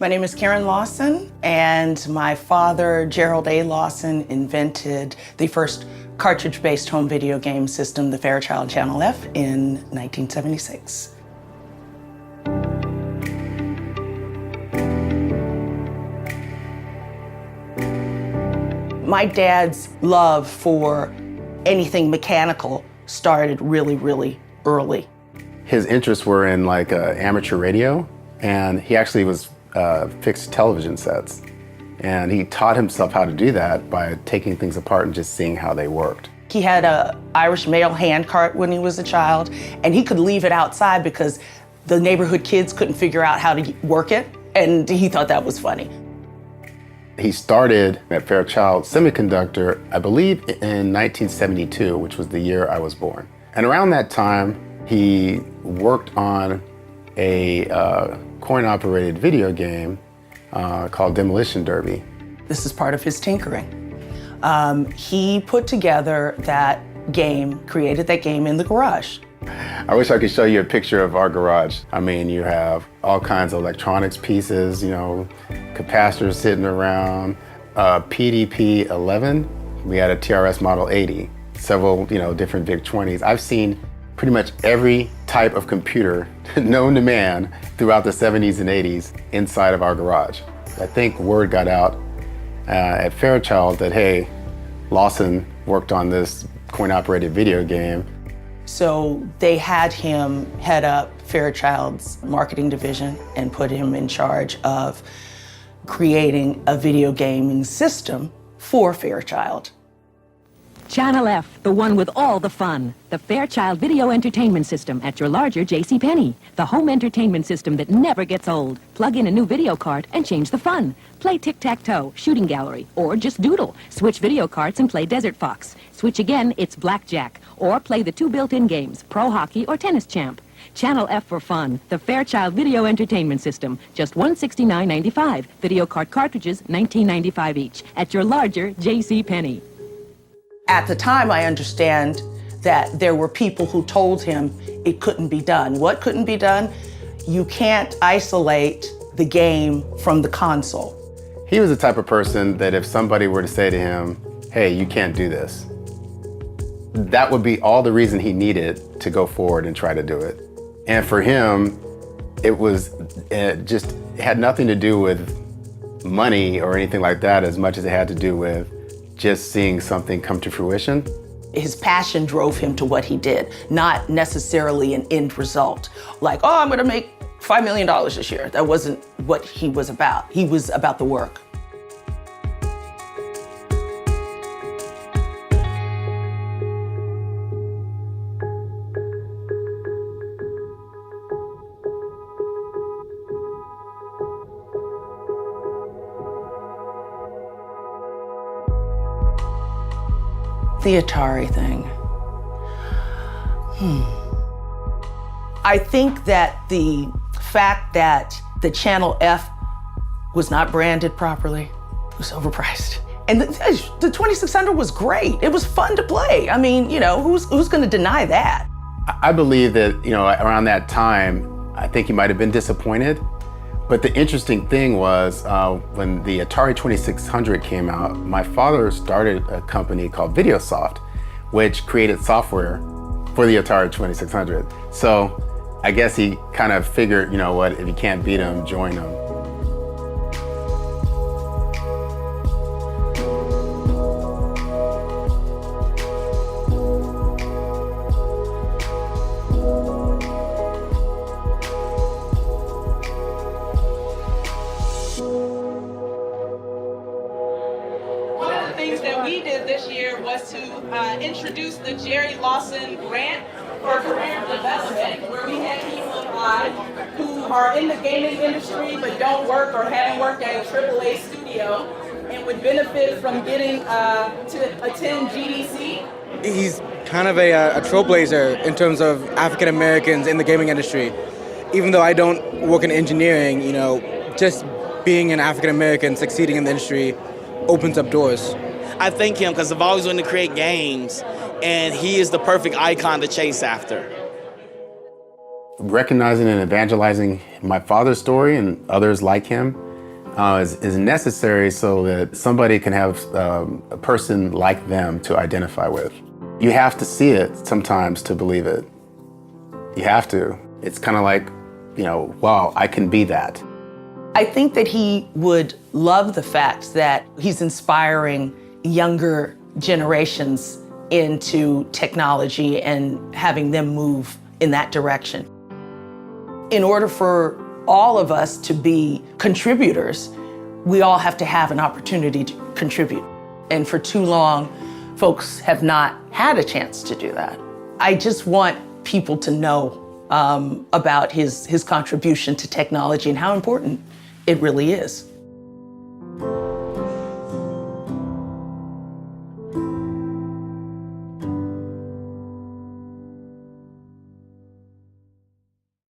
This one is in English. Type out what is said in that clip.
My name is Karen Lawson, and my father, Gerald A. Lawson, invented the first cartridge-based home video game system, the Fairchild Channel F, in 1976. My dad's love for anything mechanical started really, really early. His interests were in amateur radio, and he actually was fixed television sets. And he taught himself how to do that by taking things apart and just seeing how they worked. He had an Irish mail hand cart when he was a child, and he could leave it outside because the neighborhood kids couldn't figure out how to work it, and he thought that was funny. He started at Fairchild Semiconductor, I believe, in 1972, which was the year I was born. And around that time, he worked on a coin-operated video game called Demolition Derby. This is part of his tinkering. He put together that game, created that game in the garage. I wish I could show you a picture of our garage. I mean, you have all kinds of electronics pieces, capacitors sitting around, PDP-11. We had a TRS Model 80, several, different VIC-20s. I've seen pretty much every type of computer known to man throughout the 70s and 80s inside of our garage. I think word got out at Fairchild that, hey, Lawson worked on this coin-operated video game. So they had him head up Fairchild's marketing division and put him in charge of creating a video gaming system for Fairchild. Channel F, the one with all the fun. The Fairchild Video Entertainment System at your larger JCPenney. The home entertainment system that never gets old. Plug in a new video cart and change the fun. Play tic-tac-toe, shooting gallery, or just doodle. Switch video carts and play Desert Fox. Switch again, it's blackjack. Or play the two built-in games, Pro Hockey or Tennis Champ. Channel F for fun. The Fairchild Video Entertainment System. Just $169.95. Video cart cartridges, $19.95 each. At your larger JCPenney. At the time, I understand that there were people who told him it couldn't be done. What couldn't be done? You can't isolate the game from the console. He was the type of person that if somebody were to say to him, hey, you can't do this, that would be all the reason he needed to go forward and try to do it. And for him, it had nothing to do with money or anything like that as much as it had to do with just seeing something come to fruition. His passion drove him to what he did, not necessarily an end result. Like, oh, I'm gonna make $5 million this year. That wasn't what he was about. He was about the work. The Atari thing. I think that the fact that the Channel F was not branded properly was overpriced. And the 2600 was great. It was fun to play. I mean, who's gonna deny that? I believe that, around that time, I think he might have been disappointed. But the interesting thing was when the Atari 2600 came out, my father started a company called VideoSoft, which created software for the Atari 2600. So I guess he kind of figured, if you can't beat them, join them. That we did this year was to introduce the Jerry Lawson Grant for Career Development, where we had people apply who are in the gaming industry but don't work or haven't worked at a AAA studio and would benefit from getting to attend GDC. He's kind of a trailblazer in terms of African Americans in the gaming industry. Even though I don't work in engineering, just being an African American succeeding in the industry opens up doors. I thank him because I've always wanted to create games, and he is the perfect icon to chase after. Recognizing and evangelizing my father's story and others like him is necessary so that somebody can have a person like them to identify with. You have to see it sometimes to believe it. You have to. It's kind of like, you know, wow, I can be that. I think that he would love the fact that he's inspiring younger generations into technology and having them move in that direction. In order for all of us to be contributors, we all have to have an opportunity to contribute. And for too long, folks have not had a chance to do that. I just want people to know about his contribution to technology and how important it really is.